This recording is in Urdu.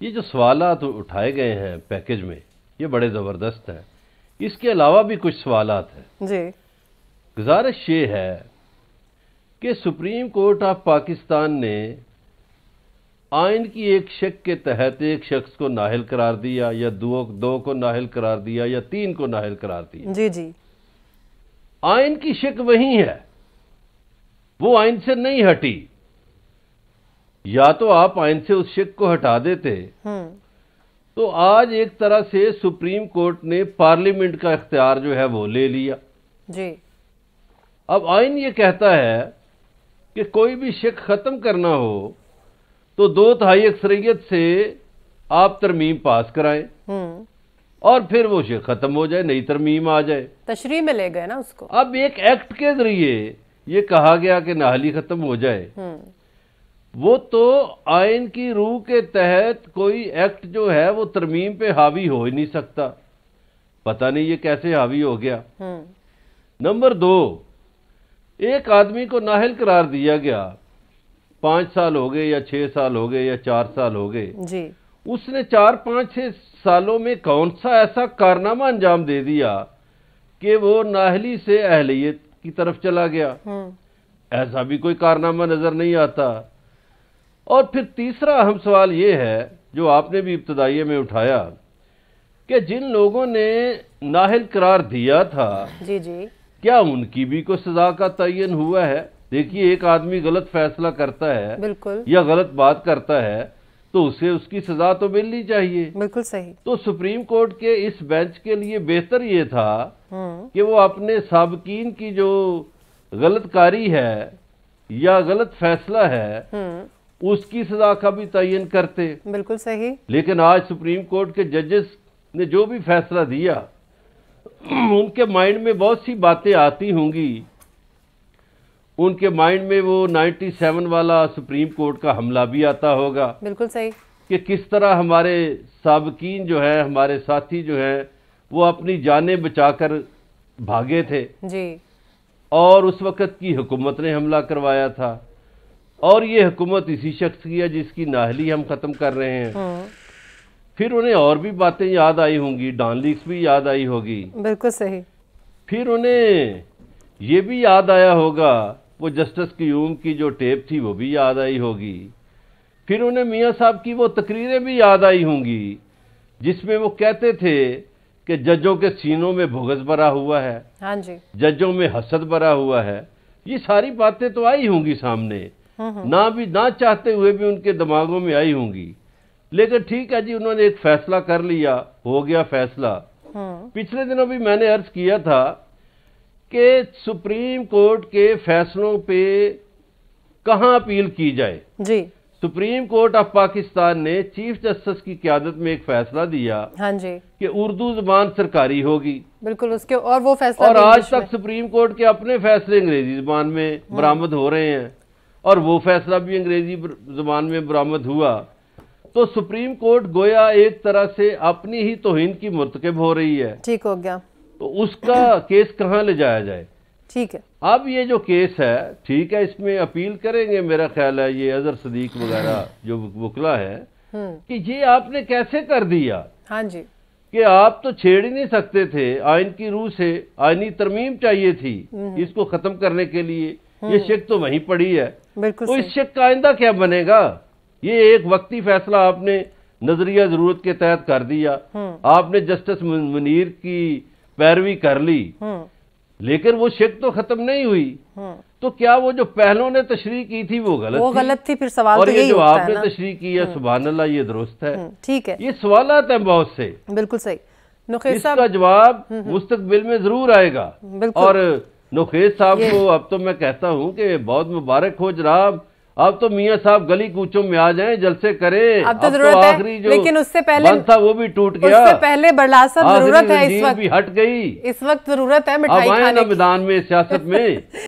یہ جو سوالات اٹھائے گئے ہیں پیکج میں یہ بڑے زبردست ہیں. اس کے علاوہ بھی کچھ سوالات ہیں. جی. گزارش یہ ہے کہ سپریم کورٹ آف پاکستان نے آئین کی ایک شق کے تحت ایک شخص کو نااہل قرار دیا یا دو کو نااہل قرار دیا یا 3 کو نااہل قرار دیا. جی جی. آئین کی شق وہی ہے، وہ آئین سے نہیں ہٹی. یا تو آپ آئین سے اس شق کو ہٹا دیتے تو آج ایک طرح سے سپریم کورٹ نے پارلیمنٹ کا اختیار جو ہے وہ لے لیا. جی. اب آئین یہ کہتا ہے کہ کوئی بھی شق ختم کرنا ہو تو 2/3 اکثریت سے آپ ترمیم پاس کرائیں اور پھر وہ شق ختم ہو جائے، نئی ترمیم آ جائے. تشریح میں لے گئے نا اس کو. اب ایک ایکٹ کے ذریعے یہ کہا گیا کہ نااہلی ختم ہو جائے. وہ تو آئین کی روح کے تحت کوئی ایکٹ جو ہے وہ ترمیم پہ حاوی ہو ہی نہیں سکتا. پتہ نہیں یہ کیسے حاوی ہو گیا. نمبر 2، ایک آدمی کو نااہل قرار دیا گیا، 5 سال ہو گئے یا 6 سال ہو گئے یا 4 سال ہو گئے. جی. اس نے 4-5 سالوں میں کون سا ایسا کارنامہ انجام دے دیا کہ وہ نااہلی سے اہلیت کی طرف چلا گیا؟ ایسا بھی کوئی کارنامہ نظر نہیں آتا. اور پھر تیسرا اہم سوال یہ ہے جو آپ نے بھی ابتدائیے میں اٹھایا کہ جن لوگوں نے نااہل قرار دیا تھا جی جی کیا ان کی بھی کوئی سزا کا تعین ہوا ہے؟ دیکھیے، ایک آدمی غلط فیصلہ کرتا ہے بالکل یا غلط بات کرتا ہے تو اسے اس کی سزا تو ملنی چاہیے. بالکل صحیح. تو سپریم کورٹ کے اس بینچ کے لیے بہتر یہ تھا کہ وہ اپنے سابقین کی جو غلط کاری ہے یا غلط فیصلہ ہے اس کی سزا کا بھی تعین کرتے. بالکل صحیح. لیکن آج سپریم کورٹ کے ججز نے جو بھی فیصلہ دیا ان کے مائنڈ میں بہت سی باتیں آتی ہوں گی. ان کے مائنڈ میں وہ 97 والا سپریم کورٹ کا حملہ بھی آتا ہوگا. بالکل صحیح. کہ کس طرح ہمارے سابقین جو ہیں، ہمارے ساتھی جو ہیں، وہ اپنی جانیں بچا کر بھاگے تھے. جی. اور اس وقت کی حکومت نے حملہ کروایا تھا اور یہ حکومت اسی شخص کی ہے جس کی نااہلی ہم ختم کر رہے ہیں. پھر انہیں اور بھی باتیں یاد آئی ہوں گی، ڈان لیکس بھی یاد آئی ہوگی. بالکل صحیح. پھر انہیں یہ بھی یاد آیا ہوگا، وہ جسٹس قیوم کی جو ٹیپ تھی وہ بھی یاد آئی ہوگی. پھر انہیں میاں صاحب کی وہ تقریریں بھی یاد آئی ہوں گی جس میں وہ کہتے تھے کہ ججوں کے سینوں میں بغض بھرا ہوا ہے. ہاں جی. ججوں میں حسد بھرا ہوا ہے. یہ ساری باتیں تو آئی ہوں گی سامنے، نہ چاہتے ہوئے بھی ان کے دماغوں میں آئی ہوں گی. لیکن ٹھیک ہے جی، انہوں نے ایک فیصلہ کر لیا، ہو گیا فیصلہ. پچھلے دنوں بھی میں نے عرض کیا تھا کہ سپریم کورٹ کے فیصلوں پہ کہاں اپیل کی جائے. جی. سپریم کورٹ آف پاکستان نے چیف جسٹس کی قیادت میں ایک فیصلہ دیا ہاں جی کہ اردو زبان سرکاری ہوگی. بالکل. اس کے اور وہ فیصلہ اور آج تک سپریم کورٹ کے اپنے فیصلے انگریزی زبان میں برآمد ہو رہے ہیں اور وہ فیصلہ بھی انگریزی زبان میں برآمد ہوا. تو سپریم کورٹ گویا ایک طرح سے اپنی ہی توہین کی مرتکب ہو رہی ہے. ٹھیک ہو گیا. تو اس کا کیس کہاں لے جایا جائے؟ ٹھیک ہے. اب یہ جو کیس ہے ٹھیک ہے، اس میں اپیل کریں گے میرا خیال ہے یہ اظہر صدیق وغیرہ جو وکلا ہے کہ یہ آپ نے کیسے کر دیا. ہاں جی. کہ آپ تو چھیڑ ہی نہیں سکتے تھے آئین کی روح سے. آئینی ترمیم چاہیے تھی اس کو ختم کرنے کے لیے. یہ شک تو وہیں پڑی ہے. بالکل. تو اس شک کا آئندہ کیا بنے گا؟ یہ ایک وقتی فیصلہ آپ نے نظریہ ضرورت کے تحت کر دیا. آپ نے جسٹس منیر کی پیروی کر لی لیکن وہ شک تو ختم نہیں ہوئی. تو کیا وہ جو پہلوں نے تشریح کی تھی وہ غلط تھی؟ پھر سوال اور یہ جو آپ نے تشریح کی ہے سبحان اللہ یہ درست ہے. ٹھیک ہے. یہ سوالات ہیں بہت سے. بالکل صحیح. اس کا جواب مستقبل میں ضرور آئے گا. اور نخیز صاحب کو اب تو میں کہتا ہوں کہ بہت مبارک ہو جناب. اب تو میاں صاحب گلی کوچوں میں آ جائیں، جلسے کریں. اب تو آخری جو لیکن اس سے پہلے تھا وہ بھی ٹوٹ گیا. اس سے پہلے بڑلا صاحب ضرورت ہے، اس وقت بھی ہٹ گئی. اس وقت ضرورت ہے مٹھائی کھانے کی. اب آئیں نا میدان میں سیاست میں.